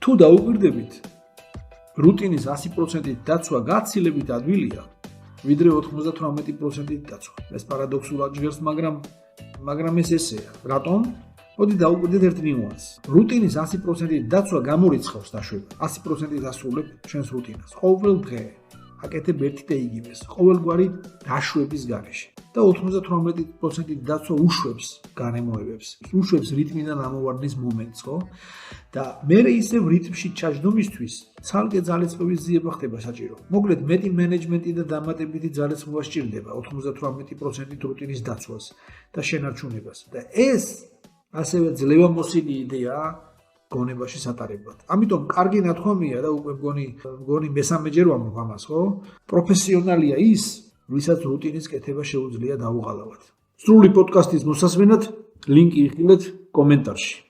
თუ დაუკვირდებით, რუტინის 100%-ით დაცვა გაცილებით ადვილია, ვიდრე 98%-ით დაცვა. ეს პარადოქსულად ჟღერს, მაგრამ ეს ესეა. რატომ? მოდი დაუკვირდეთ ერთ ნიუანსს. რუტინის 100%-ით დაცვა გამორიცხავს დაშვება. 100%-ით ასრულებ ჩვენს რუტინას. ყოველ დღე აკეთებ ერთი და იგივეს, ყოველგვარი დაშვების გარეშე. და 98%-ით დაცვა უშვებს გარემოებებს, უშვებს რიტმიდან ამოვარდნის მომენტს, ხო? და მე ისევ რიტმში ჩაჯდომისთვის ცალკე ძალეწმების ძიება ხდება საჭირო. მოკლედ, მეტი მენეჯმენტი და დამატებითი ძალეწმობა სჭირდება 98%-ით რუტინის დაცვას და შენარჩუნებას. და ეს ასევე ძლევამოსილი იდეაა გონებაში სატარებლად. ამიტომ კარგი ნათქვამია და უკვე მგონი მესამეჯერ ვამბობ ამას, ხო? პროფესიონალია ის, ვისაც რუტინის კეთება შეუძლია დაუღალავად. სრული პოდკასტის მოსასმენად ლინკი იხილეთ კომენტარში.